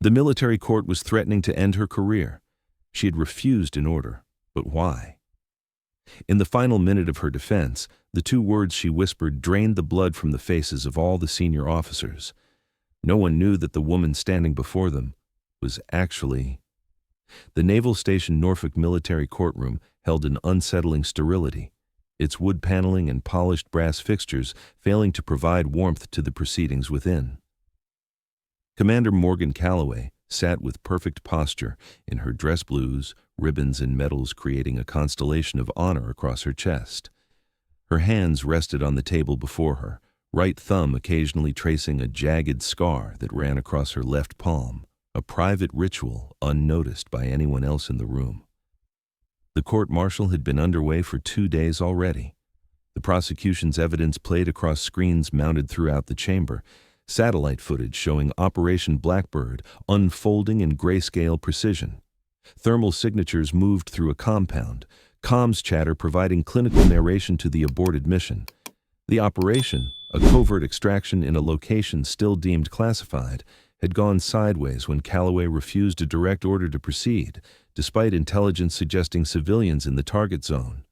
The military court was threatening to end her career. She had refused an order, but why? In the final minute of her defense, the two words she whispered drained the blood from the faces of all the senior officers. No one knew that the woman standing before them was actually... The Naval Station Norfolk military courtroom held an unsettling sterility, its wood paneling and polished brass fixtures failing to provide warmth to the proceedings within. Commander Morgan Callaway sat with perfect posture in her dress blues, ribbons and medals creating a constellation of honor across her chest. Her hands rested on the table before her, right thumb occasionally tracing a jagged scar that ran across her left palm, a private ritual unnoticed by anyone else in the room. The court-martial had been underway for 2 days already. The prosecution's evidence played across screens mounted throughout the chamber, satellite footage showing Operation Blackbird unfolding in grayscale precision. Thermal signatures moved through a compound, comms chatter providing clinical narration to the aborted mission. The operation, a covert extraction in a location still deemed classified, had gone sideways when Callaway refused a direct order to proceed, despite intelligence suggesting civilians in the target zone.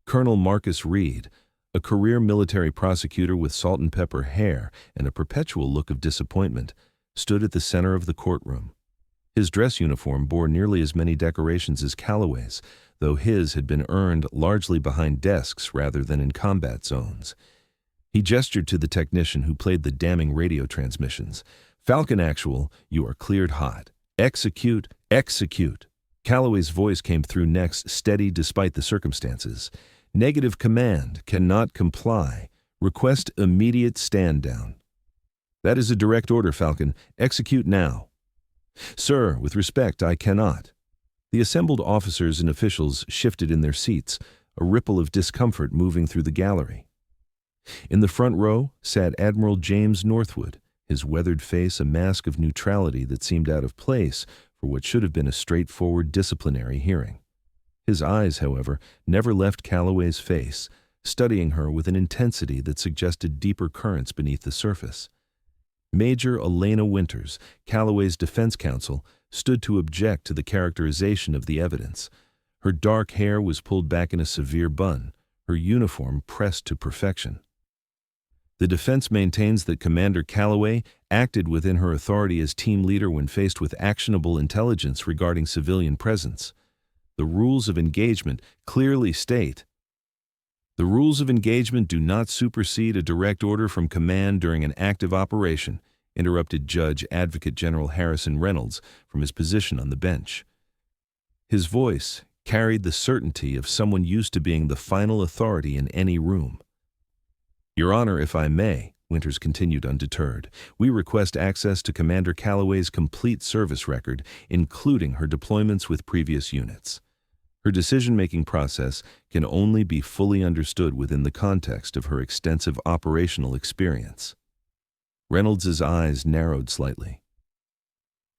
Colonel Marcus Reed, a career military prosecutor with salt and pepper hair and a perpetual look of disappointment, stood at the center of the courtroom. His dress uniform bore nearly as many decorations as Callaway's, though his had been earned largely behind desks rather than in combat zones. He gestured to the technician who played the damning radio transmissions. "Falcon Actual, you are cleared hot. Execute, execute." Callaway's voice came through next, steady despite the circumstances. "Negative command, cannot comply. Request immediate stand down." "That is a direct order, Falcon. Execute now." "Sir, with respect, I cannot." The assembled officers and officials shifted in their seats, a ripple of discomfort moving through the gallery. In the front row sat Admiral James Northwood, his weathered face a mask of neutrality that seemed out of place for what should have been a straightforward disciplinary hearing. His eyes, however, never left Callaway's face, studying her with an intensity that suggested deeper currents beneath the surface. Major Elena Winters, Callaway's defense counsel, stood to object to the characterization of the evidence. Her dark hair was pulled back in a severe bun, her uniform pressed to perfection. The defense maintains that Commander Callaway acted within her authority as team leader when faced with actionable intelligence regarding civilian presence. The rules of engagement clearly state, "The rules of engagement do not supersede a direct order from command during an active operation," interrupted Judge Advocate General Harrison Reynolds from his position on the bench. His voice carried the certainty of someone used to being the final authority in any room. "Your Honor, if I may," Winters continued undeterred, "we request access to Commander Callaway's complete service record, including her deployments with previous units. Her decision-making process can only be fully understood within the context of her extensive operational experience." Reynolds's eyes narrowed slightly.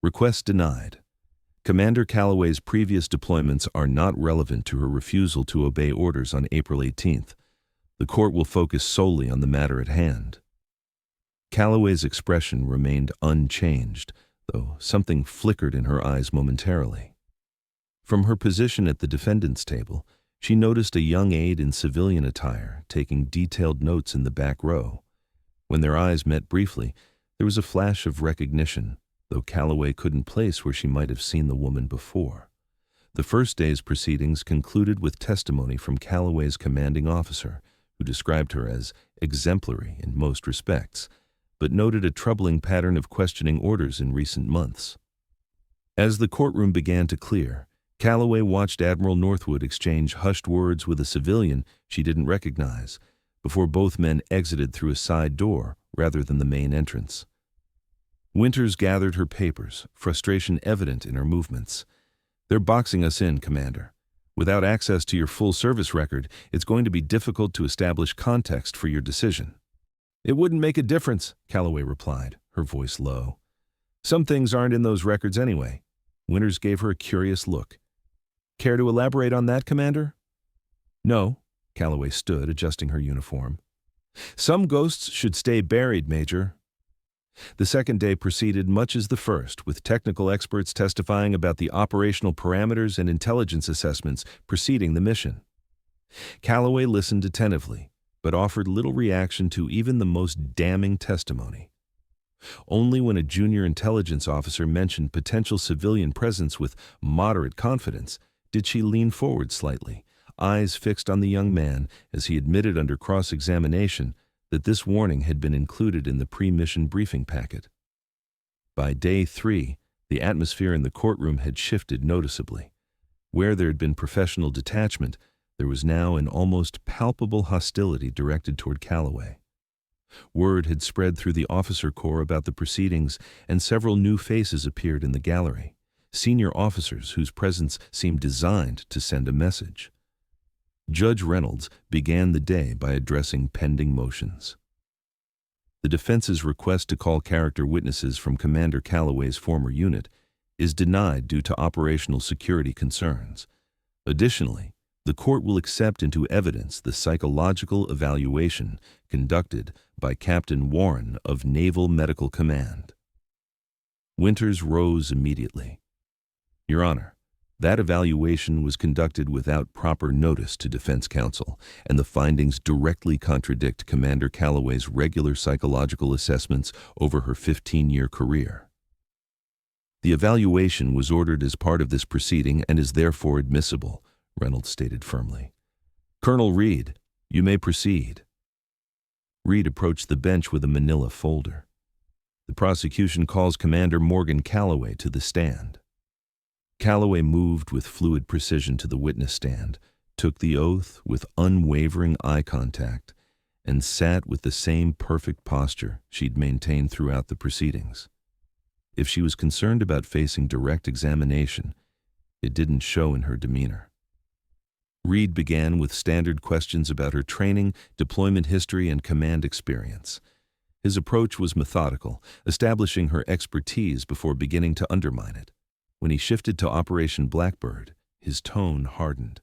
"Request denied. Commander Callaway's previous deployments are not relevant to her refusal to obey orders on April 18th. The court will focus solely on the matter at hand." Callaway's expression remained unchanged, though something flickered in her eyes momentarily. From her position at the defendant's table, she noticed a young aide in civilian attire taking detailed notes in the back row. When their eyes met briefly, there was a flash of recognition, though Callaway couldn't place where she might have seen the woman before. The first day's proceedings concluded with testimony from Callaway's commanding officer, who described her as exemplary in most respects, but noted a troubling pattern of questioning orders in recent months. As the courtroom began to clear, Callaway watched Admiral Northwood exchange hushed words with a civilian she didn't recognize, before both men exited through a side door rather than the main entrance. Winters gathered her papers, frustration evident in her movements. "They're boxing us in, Commander. Without access to your full service record, it's going to be difficult to establish context for your decision." "It wouldn't make a difference," Callaway replied, her voice low. "Some things aren't in those records anyway." Winters gave her a curious look. "Care to elaborate on that, Commander?" "No." Callaway stood, adjusting her uniform. "Some ghosts should stay buried, Major." The second day proceeded much as the first, with technical experts testifying about the operational parameters and intelligence assessments preceding the mission. Callaway listened attentively, but offered little reaction to even the most damning testimony. Only when a junior intelligence officer mentioned potential civilian presence with moderate confidence did she lean forward slightly, eyes fixed on the young man as he admitted under cross-examination that this warning had been included in the pre-mission briefing packet. By day 3, the atmosphere in the courtroom had shifted noticeably. Where there had been professional detachment, there was now an almost palpable hostility directed toward Callaway. Word had spread through the officer corps about the proceedings, and several new faces appeared in the gallery, senior officers whose presence seemed designed to send a message. Judge Reynolds began the day by addressing pending motions. The defense's request to call character witnesses from Commander Callaway's former unit is denied due to operational security concerns. Additionally, the court will accept into evidence the psychological evaluation conducted by Captain Warren of Naval Medical Command. Winters rose immediately. Your Honor, that evaluation was conducted without proper notice to defense counsel, and the findings directly contradict Commander Callaway's regular psychological assessments over her 15-year career. The evaluation was ordered as part of this proceeding and is therefore admissible, Reynolds stated firmly. Colonel Reed, you may proceed. Reed approached the bench with a manila folder. The prosecution calls Commander Morgan Callaway to the stand. Callaway moved with fluid precision to the witness stand, took the oath with unwavering eye contact, and sat with the same perfect posture she'd maintained throughout the proceedings. If she was concerned about facing direct examination, it didn't show in her demeanor. Reed began with standard questions about her training, deployment history, and command experience. His approach was methodical, establishing her expertise before beginning to undermine it. When he shifted to Operation Blackbird, his tone hardened.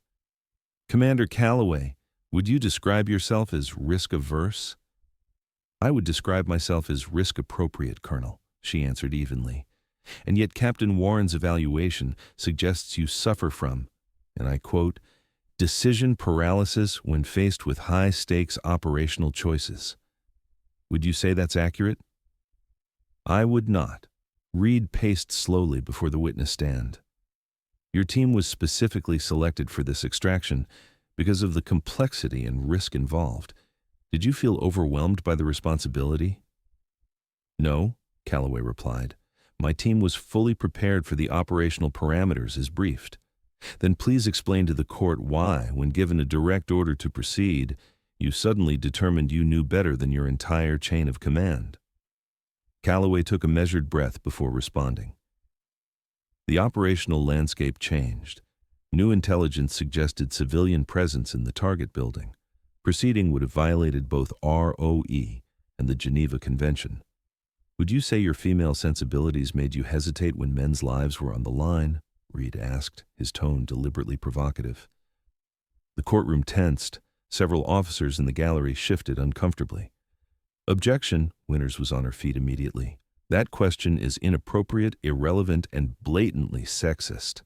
Commander Callaway, would you describe yourself as risk-averse? I would describe myself as risk-appropriate, Colonel, she answered evenly. And yet Captain Warren's evaluation suggests you suffer from, and I quote, decision paralysis when faced with high-stakes operational choices. Would you say that's accurate? I would not. Reed paced slowly before the witness stand. Your team was specifically selected for this extraction because of the complexity and risk involved. Did you feel overwhelmed by the responsibility? No, Callaway replied. My team was fully prepared for the operational parameters as briefed. Then please explain to the court why, when given a direct order to proceed, you suddenly determined you knew better than your entire chain of command. Callaway took a measured breath before responding. The operational landscape changed. New intelligence suggested civilian presence in the target building. Proceeding would have violated both ROE and the Geneva Convention. Would you say your female sensibilities made you hesitate when men's lives were on the line? Reed asked, his tone deliberately provocative. The courtroom tensed. Several officers in the gallery shifted uncomfortably. Objection, Winters was on her feet immediately. That question is inappropriate, irrelevant, and blatantly sexist.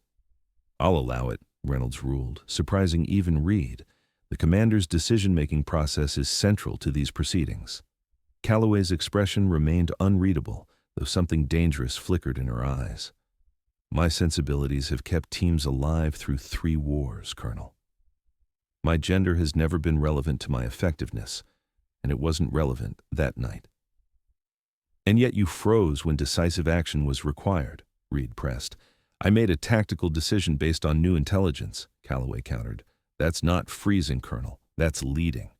I'll allow it, Reynolds ruled, surprising even Reed. The commander's decision-making process is central to these proceedings. Callaway's expression remained unreadable, though something dangerous flickered in her eyes. My sensibilities have kept teams alive through 3 wars, Colonel. My gender has never been relevant to my effectiveness, and it wasn't relevant that night. And yet you froze when decisive action was required, Reed pressed. I made a tactical decision based on new intelligence, Callaway countered. That's not freezing, Colonel. That's leading.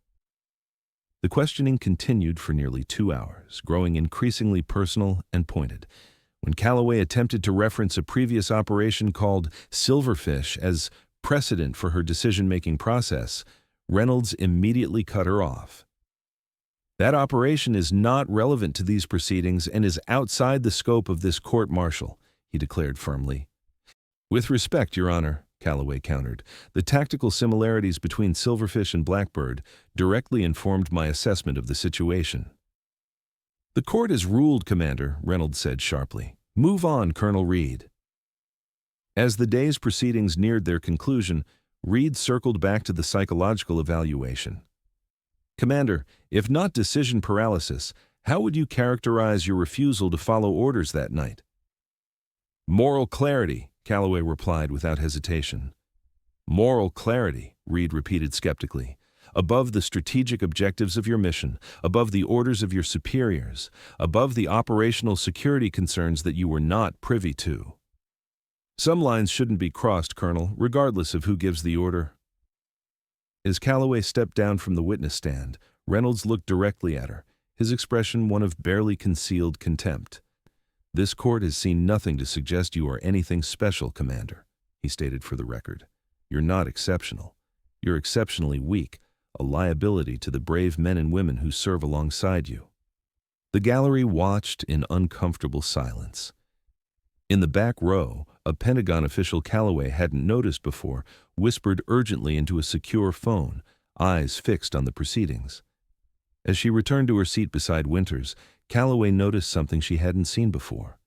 The questioning continued for nearly 2 hours, growing increasingly personal and pointed. When Callaway attempted to reference a previous operation called Silverfish as precedent for her decision-making process, Reynolds immediately cut her off. That operation is not relevant to these proceedings and is outside the scope of this court-martial, he declared firmly. With respect, Your Honor, Callaway countered, the tactical similarities between Silverfish and Blackbird directly informed my assessment of the situation. The court has ruled, Commander, Reynolds said sharply. Move on, Colonel Reed. As the day's proceedings neared their conclusion, Reed circled back to the psychological evaluation. Commander, if not decision paralysis, how would you characterize your refusal to follow orders that night? Moral clarity, Callaway replied without hesitation. Moral clarity, Reed repeated skeptically. Above the strategic objectives of your mission, above the orders of your superiors, above the operational security concerns that you were not privy to. Some lines shouldn't be crossed, Colonel, regardless of who gives the order. As Callaway stepped down from the witness stand, Reynolds looked directly at her, his expression one of barely concealed contempt. This court has seen nothing to suggest you are anything special, Commander, he stated for the record. You're not exceptional. You're exceptionally weak, a liability to the brave men and women who serve alongside you. The gallery watched in uncomfortable silence. In the back row, a Pentagon official Callaway hadn't noticed before whispered urgently into a secure phone, eyes fixed on the proceedings. As she returned to her seat beside Winters, Callaway noticed something she hadn't seen before.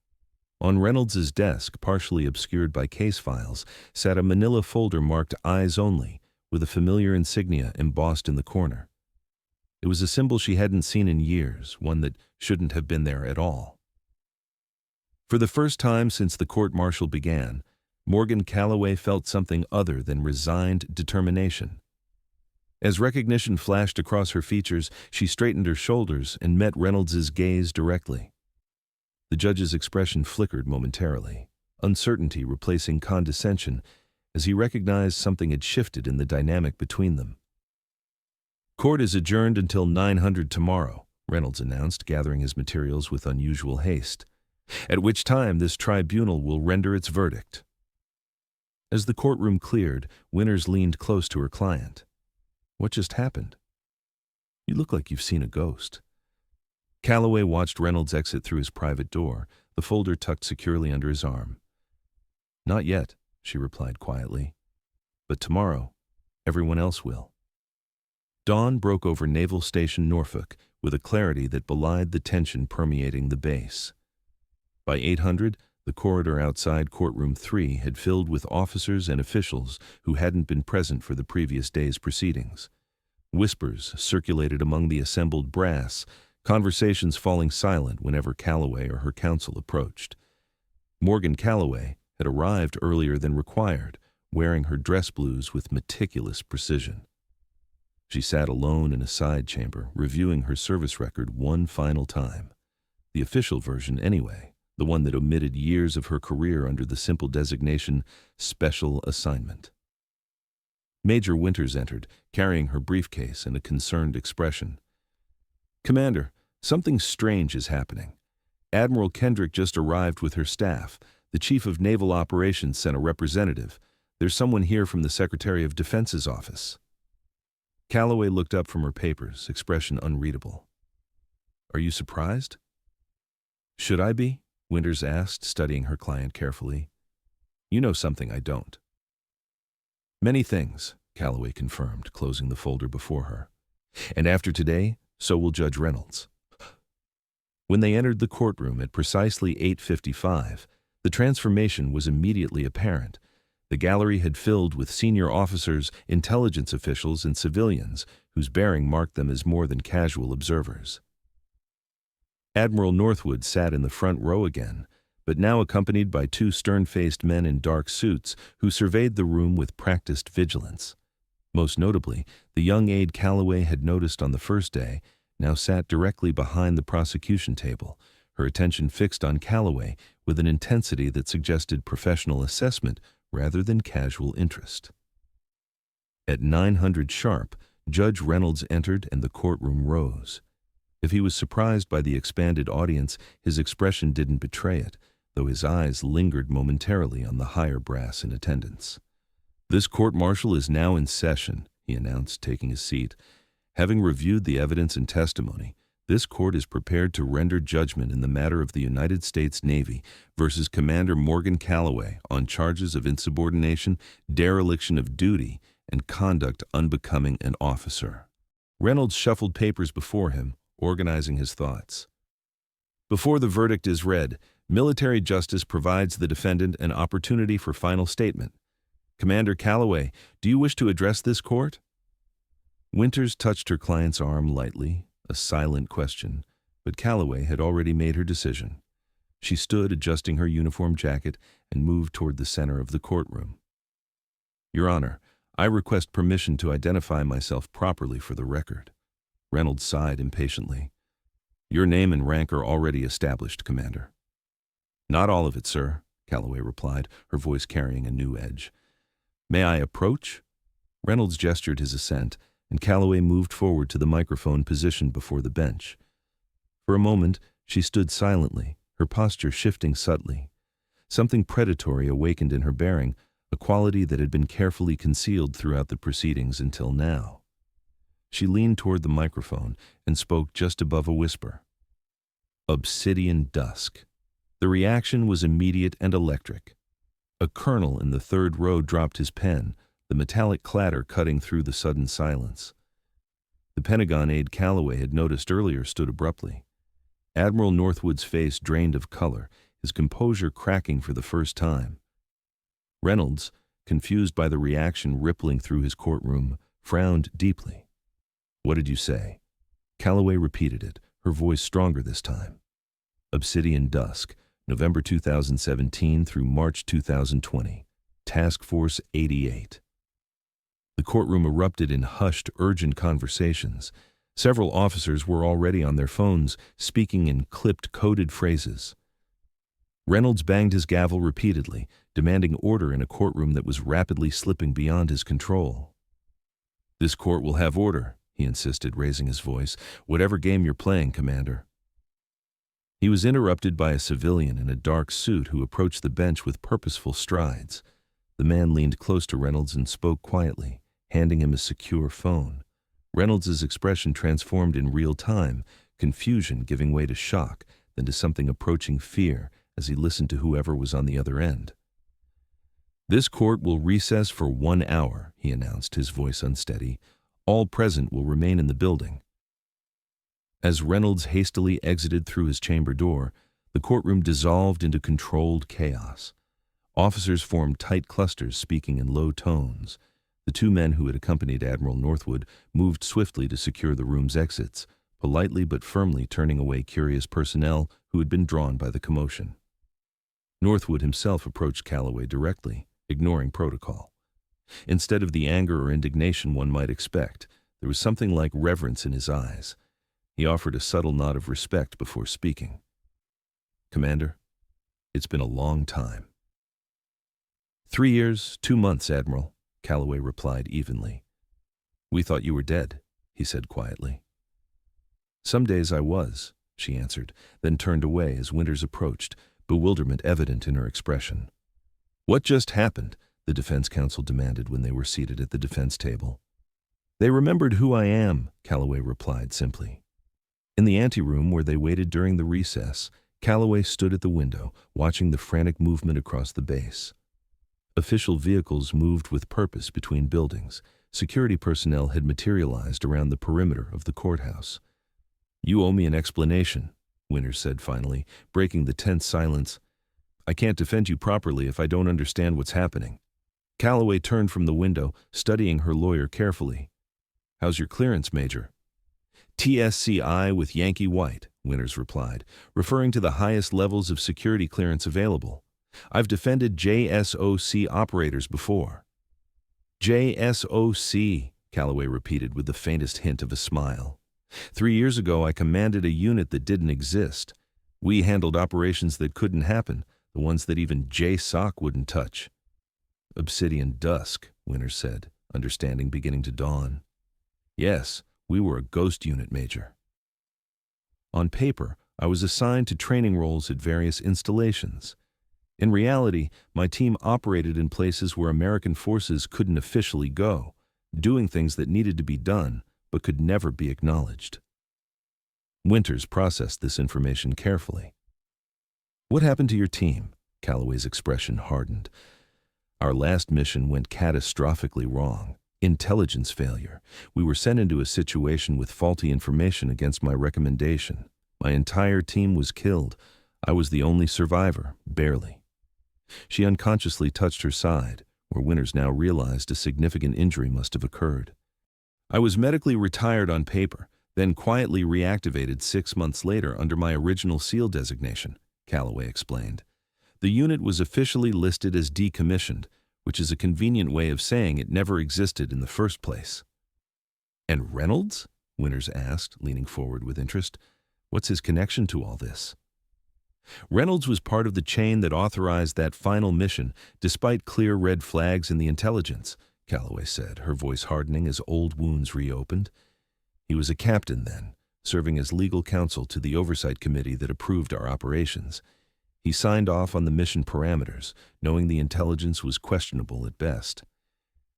On Reynolds's desk, partially obscured by case files, sat a manila folder marked Eyes Only, with a familiar insignia embossed in the corner. It was a symbol she hadn't seen in years, one that shouldn't have been there at all. For the first time since the court-martial began, Morgan Callaway felt something other than resigned determination. As recognition flashed across her features, she straightened her shoulders and met Reynolds's gaze directly. The judge's expression flickered momentarily, uncertainty replacing condescension, as he recognized something had shifted in the dynamic between them. Court is adjourned until 900 tomorrow, Reynolds announced, gathering his materials with unusual haste, at which time this tribunal will render its verdict. As the courtroom cleared, Winters leaned close to her client. What just happened? You look like you've seen a ghost. Callaway watched Reynolds exit through his private door, the folder tucked securely under his arm. Not yet, she replied quietly. But tomorrow, everyone else will. Dawn broke over Naval Station Norfolk with a clarity that belied the tension permeating the base. By 800, the corridor outside courtroom 3 had filled with officers and officials who hadn't been present for the previous day's proceedings. Whispers circulated among the assembled brass, conversations falling silent whenever Callaway or her counsel approached. Morgan Callaway had arrived earlier than required, wearing her dress blues with meticulous precision. She sat alone in a side chamber, reviewing her service record one final time. The official version anyway. The one that omitted years of her career under the simple designation Special Assignment. Major Winters entered, carrying her briefcase and a concerned expression. Commander, something strange is happening. Admiral Kendrick just arrived with her staff. The Chief of Naval Operations sent a representative. There's someone here from the Secretary of Defense's office. Callaway looked up from her papers, expression unreadable. Are you surprised? Should I be? Winters asked, studying her client carefully. You know something I don't. Many things, Callaway confirmed, closing the folder before her. And after today, so will Judge Reynolds. When they entered the courtroom at precisely 8:55, the transformation was immediately apparent. The gallery had filled with senior officers, intelligence officials, and civilians whose bearing marked them as more than casual observers. Admiral Northwood sat in the front row again, but now accompanied by two stern-faced men in dark suits who surveyed the room with practiced vigilance. Most notably, the young aide Callaway had noticed on the first day now sat directly behind the prosecution table, her attention fixed on Callaway with an intensity that suggested professional assessment rather than casual interest. At 900 sharp, Judge Reynolds entered and the courtroom rose. If he was surprised by the expanded audience, his expression didn't betray it, though his eyes lingered momentarily on the higher brass in attendance. This court-martial is now in session, he announced, taking his seat. Having reviewed the evidence and testimony, this court is prepared to render judgment in the matter of the United States Navy versus Commander Morgan Callaway on charges of insubordination, dereliction of duty, and conduct unbecoming an officer. Reynolds shuffled papers before him, organizing his thoughts. Before the verdict is read, military justice provides the defendant an opportunity for final statement. Commander Callaway, do you wish to address this court? Winters touched her client's arm lightly, a silent question, but Callaway had already made her decision. She stood adjusting her uniform jacket and moved toward the center of the courtroom. Your Honor, I request permission to identify myself properly for the record. Reynolds sighed impatiently. Your name and rank are already established, Commander. Not all of it, sir, Callaway replied, her voice carrying a new edge. May I approach? Reynolds gestured his assent, and Callaway moved forward to the microphone positioned before the bench. For a moment, she stood silently, her posture shifting subtly. Something predatory awakened in her bearing, a quality that had been carefully concealed throughout the proceedings until now. She leaned toward the microphone and spoke just above a whisper. Obsidian Dusk. The reaction was immediate and electric. A colonel in the third row dropped his pen, the metallic clatter cutting through the sudden silence. The Pentagon aide Callaway had noticed earlier stood abruptly. Admiral Northwood's face drained of color, his composure cracking for the first time. Reynolds, confused by the reaction rippling through his courtroom, frowned deeply. What did you say? Callaway repeated it, her voice stronger this time. Obsidian Dusk, November 2017 through March 2020. Task Force 88. The courtroom erupted in hushed, urgent conversations. Several officers were already on their phones, speaking in clipped, coded phrases. Reynolds banged his gavel repeatedly, demanding order in a courtroom that was rapidly slipping beyond his control. This court will have order, he insisted, raising his voice. Whatever game you're playing, Commander. He was interrupted by a civilian in a dark suit who approached the bench with purposeful strides. The man leaned close to Reynolds and spoke quietly, handing him a secure phone. Reynolds' expression transformed in real time, confusion giving way to shock, then to something approaching fear as he listened to whoever was on the other end. This court will recess for 1 hour, he announced, his voice unsteady. All present will remain in the building. As Reynolds hastily exited through his chamber door, the courtroom dissolved into controlled chaos. Officers formed tight clusters, speaking in low tones. The two men who had accompanied Admiral Northwood moved swiftly to secure the room's exits, politely but firmly turning away curious personnel who had been drawn by the commotion. Northwood himself approached Callaway directly, ignoring protocol. Instead of the anger or indignation one might expect, there was something like reverence in his eyes. He offered a subtle nod of respect before speaking. Commander, it's been a long time. 3 years, 2 months, Admiral, Callaway replied evenly. We thought you were dead, he said quietly. Some days I was, she answered, then turned away as Winters approached, bewilderment evident in her expression. What just happened? The defense counsel demanded when they were seated at the defense table. They remembered who I am, Callaway replied simply. In the anteroom where they waited during the recess, Callaway stood at the window, watching the frantic movement across the base. Official vehicles moved with purpose between buildings. Security personnel had materialized around the perimeter of the courthouse. You owe me an explanation, Winters said finally, breaking the tense silence. I can't defend you properly if I don't understand what's happening. Callaway turned from the window, studying her lawyer carefully. How's your clearance, Major? TSCI with Yankee White, Winters replied, referring to the highest levels of security clearance available. I've defended JSOC operators before. JSOC, Callaway repeated with the faintest hint of a smile. 3 years ago, I commanded a unit that didn't exist. We handled operations that couldn't happen, the ones that even JSOC wouldn't touch. Obsidian Dusk, Winters said, understanding beginning to dawn. Yes, we were a ghost unit, Major. On paper, I was assigned to training roles at various installations. In reality, my team operated in places where American forces couldn't officially go, doing things that needed to be done but could never be acknowledged. Winters processed this information carefully. What happened to your team? Callaway's expression hardened. Our last mission went catastrophically wrong. Intelligence failure. We were sent into a situation with faulty information against my recommendation. My entire team was killed. I was the only survivor, barely. She unconsciously touched her side, where Winters now realized a significant injury must have occurred. I was medically retired on paper, then quietly reactivated 6 months later under my original SEAL designation, Callaway explained. The unit was officially listed as decommissioned, which is a convenient way of saying it never existed in the first place. And Reynolds? Winters asked, leaning forward with interest. What's his connection to all this? Reynolds was part of the chain that authorized that final mission, despite clear red flags in the intelligence, Callaway said, her voice hardening as old wounds reopened. He was a captain then, serving as legal counsel to the oversight committee that approved our operations. He signed off on the mission parameters, knowing the intelligence was questionable at best.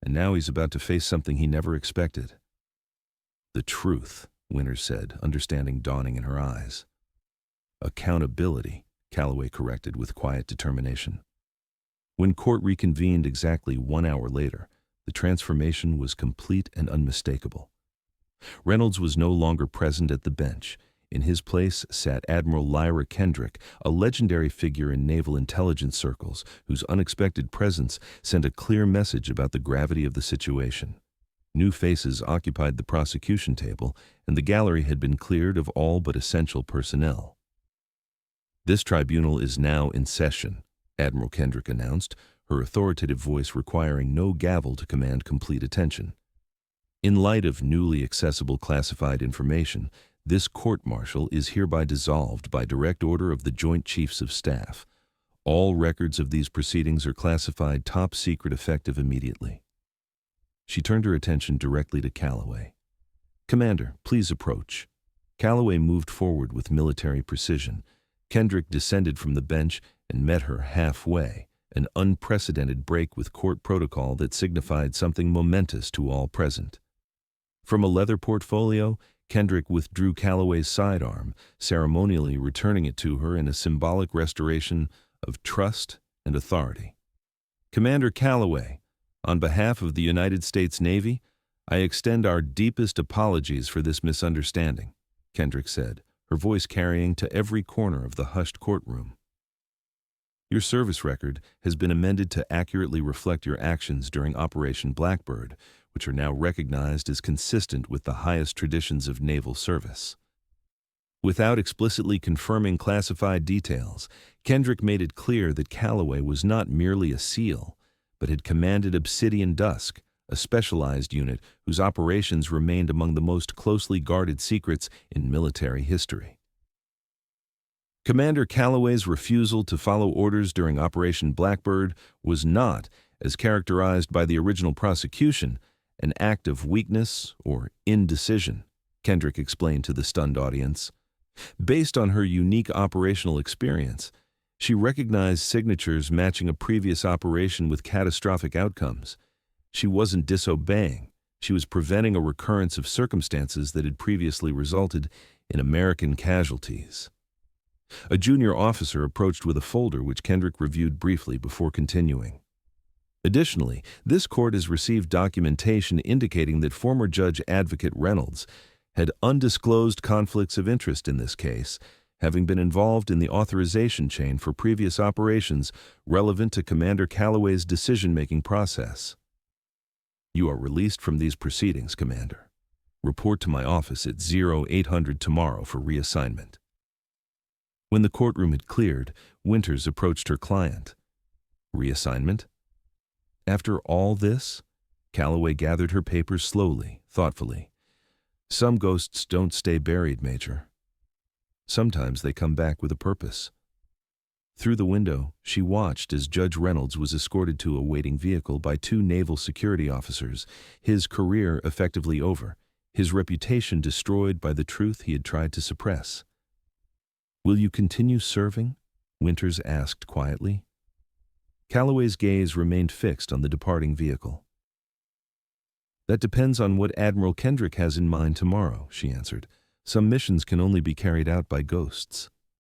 And now he's about to face something he never expected. The truth, Winters said, understanding dawning in her eyes. Accountability, Callaway corrected with quiet determination. When court reconvened exactly 1 hour later, the transformation was complete and unmistakable. Reynolds was no longer present at the bench. In his place sat Admiral Lyra Kendrick, a legendary figure in naval intelligence circles whose unexpected presence sent a clear message about the gravity of the situation. New faces occupied the prosecution table, and the gallery had been cleared of all but essential personnel. This tribunal is now in session, Admiral Kendrick announced, her authoritative voice requiring no gavel to command complete attention. In light of newly accessible classified information, this court-martial is hereby dissolved by direct order of the Joint Chiefs of Staff. All records of these proceedings are classified top secret effective immediately. She turned her attention directly to Callaway. Commander, please approach. Callaway moved forward with military precision. Kendrick descended from the bench and met her halfway, an unprecedented break with court protocol that signified something momentous to all present. From a leather portfolio, Kendrick withdrew Callaway's sidearm, ceremonially returning it to her in a symbolic restoration of trust and authority. Commander Callaway, on behalf of the United States Navy, I extend our deepest apologies for this misunderstanding, Kendrick said, her voice carrying to every corner of the hushed courtroom. Your service record has been amended to accurately reflect your actions during Operation Blackbird, which are now recognized as consistent with the highest traditions of naval service. Without explicitly confirming classified details, Kendrick made it clear that Callaway was not merely a SEAL, but had commanded Obsidian Dusk, a specialized unit whose operations remained among the most closely guarded secrets in military history. Commander Callaway's refusal to follow orders during Operation Blackbird was not, as characterized by the original prosecution, an act of weakness or indecision, Kendrick explained to the stunned audience. Based on her unique operational experience, she recognized signatures matching a previous operation with catastrophic outcomes. She wasn't disobeying. She was preventing a recurrence of circumstances that had previously resulted in American casualties. A junior officer approached with a folder which Kendrick reviewed briefly before continuing. Additionally, this court has received documentation indicating that former Judge Advocate Reynolds had undisclosed conflicts of interest in this case, having been involved in the authorization chain for previous operations relevant to Commander Callaway's decision-making process. You are released from these proceedings, Commander. Report to my office at 0800 tomorrow for reassignment. When the courtroom had cleared, Winters approached her client. Reassignment? After all this? Callaway gathered her papers slowly, thoughtfully. Some ghosts don't stay buried, Major. Sometimes they come back with a purpose. Through the window, she watched as Judge Reynolds was escorted to a waiting vehicle by 2 naval security officers, his career effectively over, his reputation destroyed by the truth he had tried to suppress. Will you continue serving? Winters asked quietly. Callaway's gaze remained fixed on the departing vehicle. That depends on what Admiral Kendrick has in mind tomorrow, she answered. Some missions can only be carried out by ghosts.